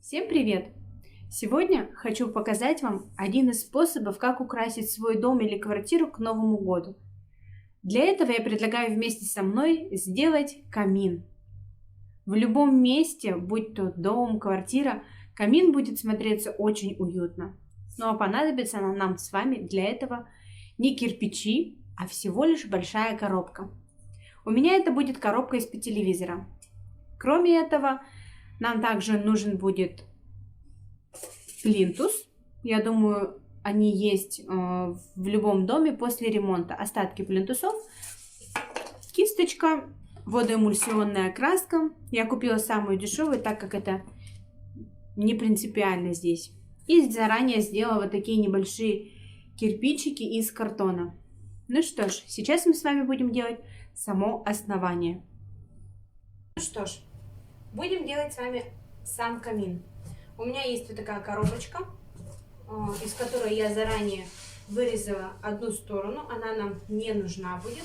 Всем привет! Сегодня хочу показать вам один из способов, как украсить свой дом или квартиру к Новому году. Для этого я предлагаю вместе со мной сделать камин. В любом месте, будь то дом, квартира, камин будет смотреться очень уютно. Ну а понадобится нам с вами для этого не кирпичи, а всего лишь большая коробка. У меня это будет коробка из-под телевизора. Кроме этого, нам также нужен будет плинтус. Я думаю, они есть в любом доме после ремонта. Остатки плинтусов. Кисточка, водоэмульсионная краска. Я купила самую дешевую, так как это не принципиально здесь. И заранее сделала вот такие небольшие кирпичики из картона. Ну что ж, сейчас мы с вами будем делать само основание. Ну что ж, будем делать с вами сам камин. У меня есть вот такая коробочка, из которой я заранее вырезала одну сторону. Она нам не нужна будет.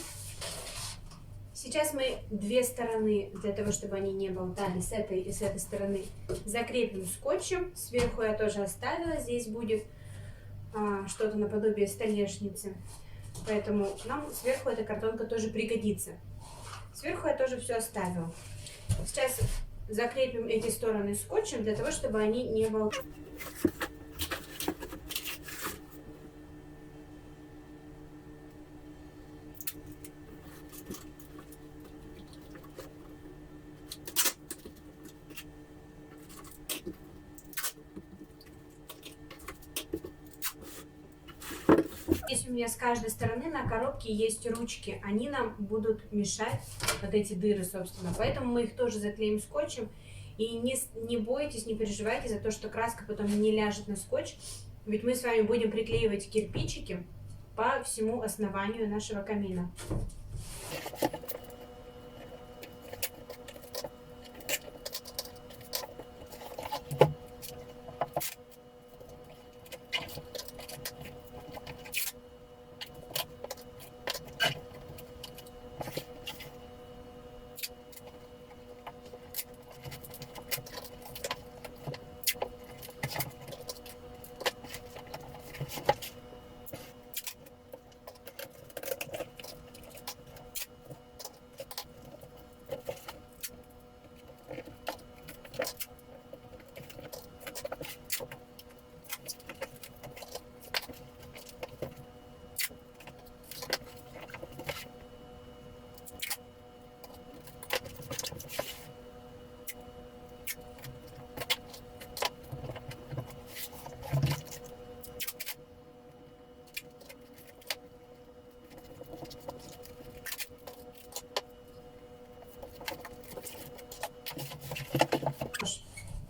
Сейчас мы две стороны, для того, чтобы они не болтали, с этой и с этой стороны, закрепим скотчем. Сверху я тоже оставила. Здесь будет что-то наподобие столешницы. Поэтому нам сверху эта картонка тоже пригодится. Сверху я тоже все оставила. Сейчас закрепим эти стороны скотчем, для того, чтобы они не болтали. Здесь у меня с каждой стороны на коробке есть ручки, они нам будут мешать, вот эти дыры, собственно, поэтому мы их тоже заклеим скотчем. И не бойтесь, не переживайте за то, что краска потом не ляжет на скотч, ведь мы с вами будем приклеивать кирпичики по всему основанию нашего камина.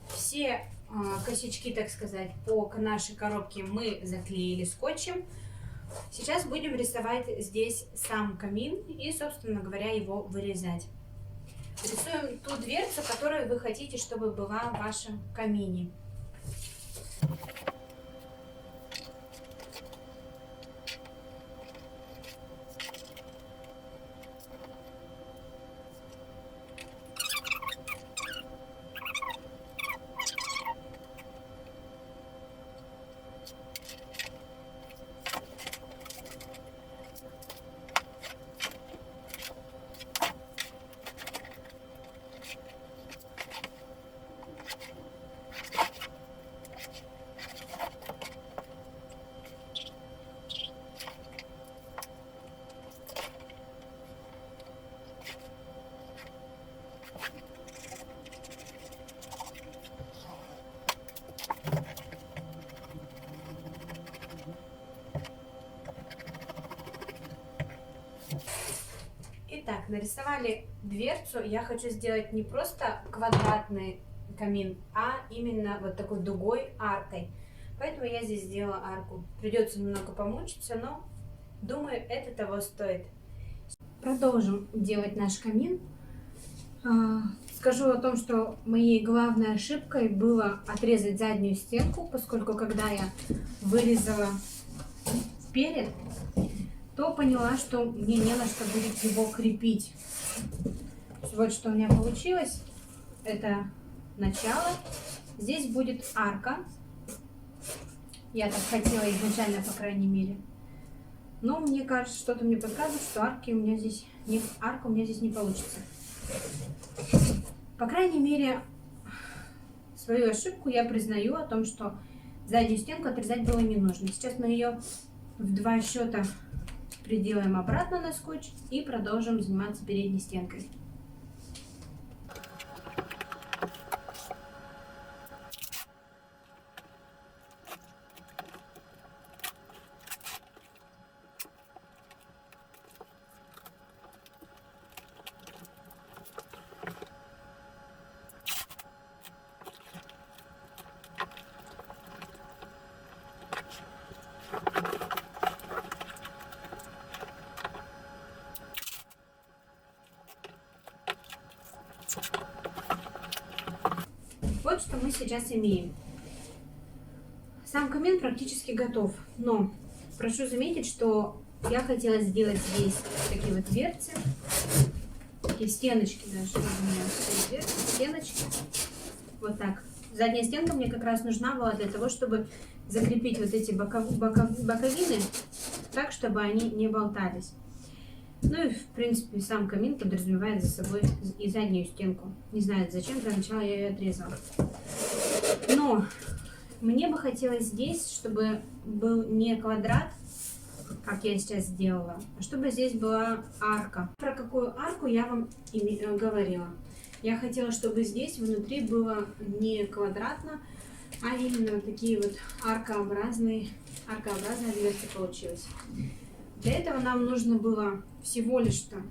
Все косячки, так сказать, по нашей коробке мы заклеили скотчем. Сейчас будем рисовать здесь сам камин и, собственно говоря, его вырезать. Рисуем ту дверцу, которую вы хотите, чтобы была в вашем камине. Итак, нарисовали дверцу. Я хочу сделать не просто квадратный камин, а именно вот такой дугой, аркой. Поэтому я здесь сделала арку. Придется немного помучиться, но думаю, это того стоит. Продолжим делать наш камин. Скажу о том, что моей главной ошибкой было отрезать заднюю стенку, поскольку когда я вырезала перед, то поняла, что мне не на что будет его крепить. Вот что у меня получилось. Это начало. Здесь будет арка. Я так хотела изначально, по крайней мере. Но мне кажется, что-то мне подсказывает, что арка у меня здесь не получится. По крайней мере, свою ошибку я признаю о том, что заднюю стенку отрезать было не нужно. Сейчас мы ее в 2 счета приделаем обратно на скотч и продолжим заниматься передней стенкой. Вот что мы сейчас имеем. Сам камин практически готов, но прошу заметить, что я хотела сделать здесь такие вот дверцы, такие стеночки даже, у меня стеночки, вот так. Задняя стенка мне как раз нужна была для того, чтобы закрепить вот эти боковины так, чтобы они не болтались. Ну и, в принципе, сам камин подразумевает за собой и заднюю стенку. Не знаю, зачем, для начала я ее отрезала. Но мне бы хотелось здесь, чтобы был не квадрат, как я сейчас сделала, а чтобы здесь была арка. Про какую арку я вам говорила. Я хотела, чтобы здесь внутри было не квадратно, а именно такие вот аркообразные дверцы получилось. Для этого нам нужно было всего лишь-то,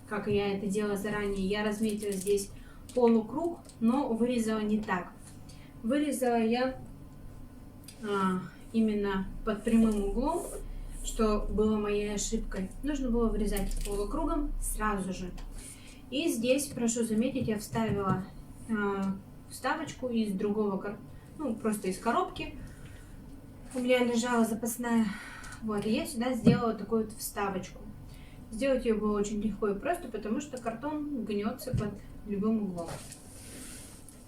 как я это делала заранее, я разметила здесь полукруг, но вырезала не так. Вырезала я именно под прямым углом, что было моей ошибкой. Нужно было вырезать полукругом сразу же. И здесь, прошу заметить, я вставила вставочку из другого, просто из коробки. У меня лежала запасная. Вот, и я сюда сделала такую вот вставочку. Сделать ее было очень легко и просто, потому что картон гнется под любым углом.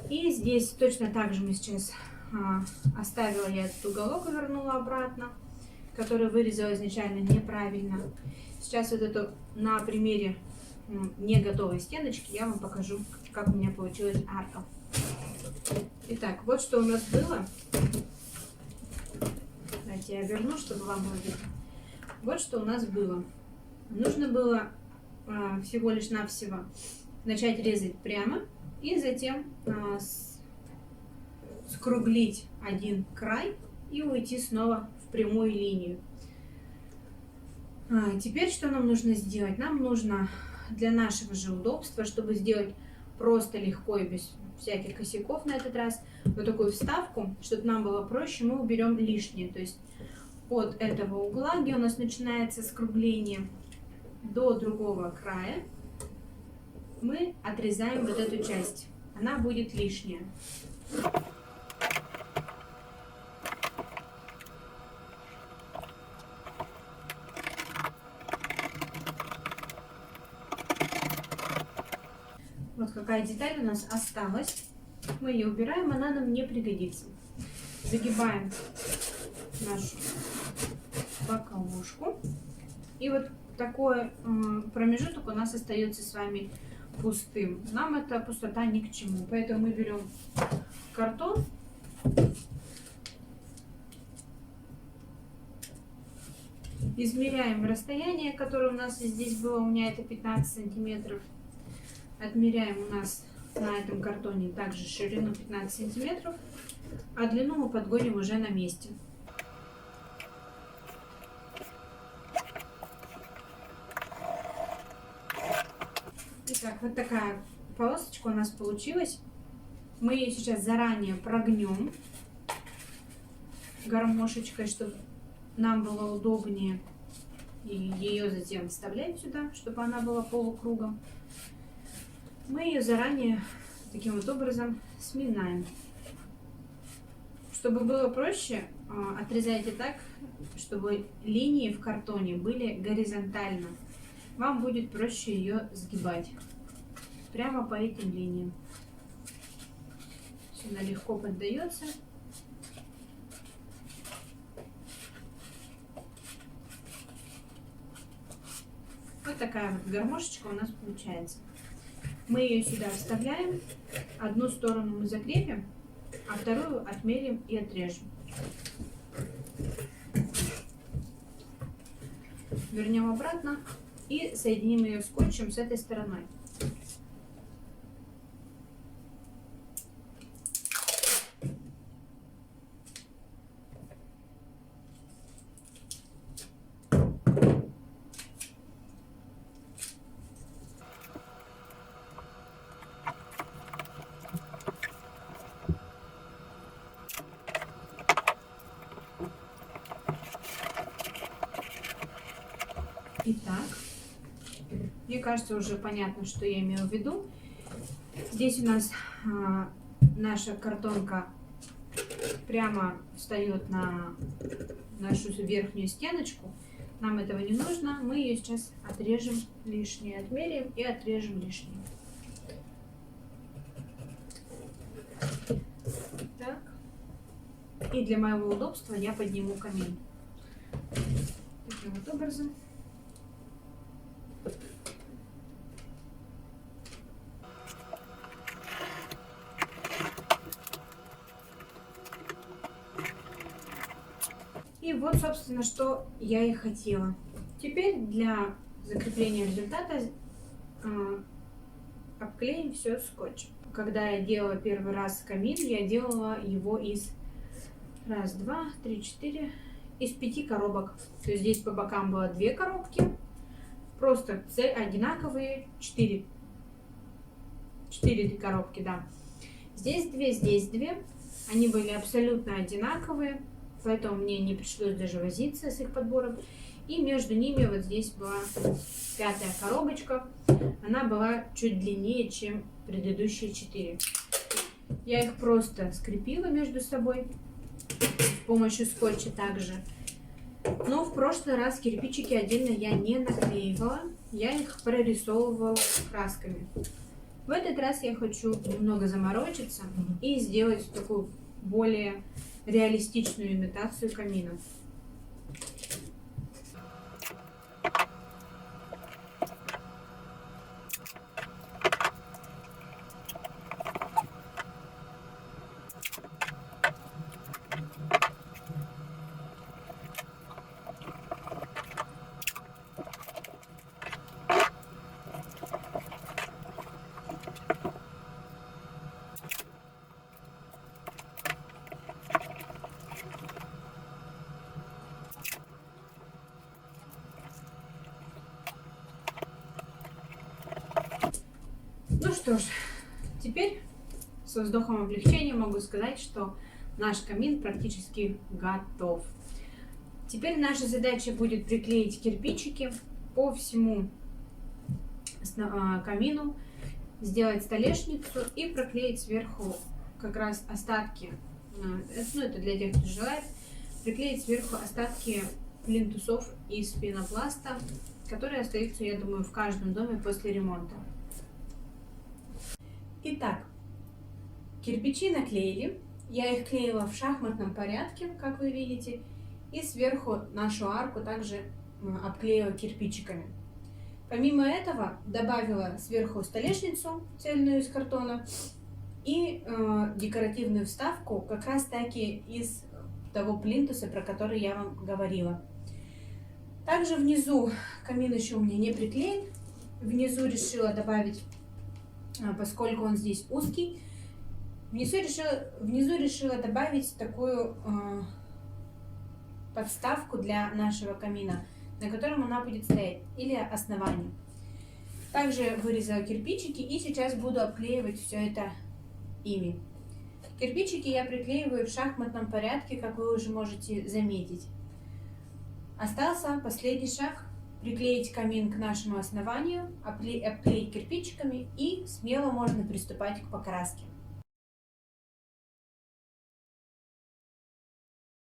И здесь точно так же мы сейчас оставила я этот уголок и вернула обратно, который вырезала изначально неправильно. Сейчас вот эту на примере не готовой стеночки я вам покажу, как у меня получилась арка. Итак, вот что у нас было. Давайте я верну, чтобы вам было видно. Вот что у нас было. Нужно было всего лишь навсего начать резать прямо и затем скруглить один край и уйти снова в прямую линию. Теперь что нам нужно сделать? Нам нужно для нашего же удобства, чтобы сделать просто легко и без всяких косяков на этот раз, вот такую вставку, чтобы нам было проще, мы уберем лишнее. То есть от этого угла, где у нас начинается скругление, до другого края мы отрезаем вот эту часть. Она будет лишняя. Вот какая деталь у нас осталась. Мы ее убираем, она нам не пригодится. Загибаем нашу боковушку. И вот такой промежуток у нас остается с вами пустым. Нам эта пустота ни к чему. Поэтому мы берем картон. Измеряем расстояние, которое у нас здесь было. У меня это 15 сантиметров. Отмеряем у нас на этом картоне также ширину 15 сантиметров, а длину мы подгоним уже на месте. Итак, вот такая полосочка у нас получилась. Мы ее сейчас заранее прогнем гармошечкой, чтобы нам было удобнее ее затем вставлять сюда, чтобы она была полукругом. Мы ее заранее таким вот образом сминаем. Чтобы было проще, отрезайте так, чтобы линии в картоне были горизонтально. Вам будет проще ее сгибать прямо по этим линиям. она легко поддается. Вот такая вот гармошечка у нас получается. Мы ее сюда вставляем. Одну сторону мы закрепим, а вторую отмерим и отрежем. Вернем обратно и соединим ее скотчем с этой стороной. Итак, мне кажется, уже понятно, что я имею в виду. Здесь у нас наша картонка прямо встает на нашу верхнюю стеночку. Нам этого не нужно. Мы ее сейчас отрежем лишнее, отмеряем и отрежем лишнее. Так. И для моего удобства я подниму камин. Таким вот образом. И вот, собственно, что я и хотела. Теперь для закрепления результата обклеим все скотчем. Когда я делала первый раз камин, я делала его из раз, два, три, четыре, из 5 коробок. То есть здесь по бокам было 2 коробки, просто одинаковые 4 коробки, да. Здесь 2, здесь 2. Они были абсолютно одинаковые. Поэтому мне не пришлось даже возиться с их подбором. И между ними вот здесь была 5-я коробочка. Она была чуть длиннее, чем предыдущие 4. Я их просто скрепила между собой с помощью скотча также. Но в прошлый раз кирпичики отдельно я не наклеивала. Я их прорисовывала красками. В этот раз я хочу немного заморочиться и сделать такую более реалистичную имитацию камина. Ну что ж, теперь со вздохом облегчения могу сказать, что наш камин практически готов. Теперь наша задача будет приклеить кирпичики по всему камину, сделать столешницу и проклеить сверху как раз остатки, ну это для тех, кто желает, приклеить сверху остатки плинтусов из пенопласта, которые остаются, я думаю, в каждом доме после ремонта. Итак, кирпичи наклеили. Я их клеила в шахматном порядке, как вы видите. И сверху нашу арку также обклеила кирпичиками. Помимо этого добавила сверху столешницу цельную из картона и декоративную вставку как раз таки из того плинтуса, про который я вам говорила. Также внизу, камин еще у меня не приклеен, внизу решила добавить, поскольку он здесь узкий, внизу решила добавить такую подставку для нашего камина, на котором она будет стоять, или основание. Также вырезала кирпичики и сейчас буду обклеивать все это ими. Кирпичики я приклеиваю в шахматном порядке, как вы уже можете заметить. Остался последний шаг — приклеить камин к нашему основанию, обклеить кирпичиками, и смело можно приступать к покраске.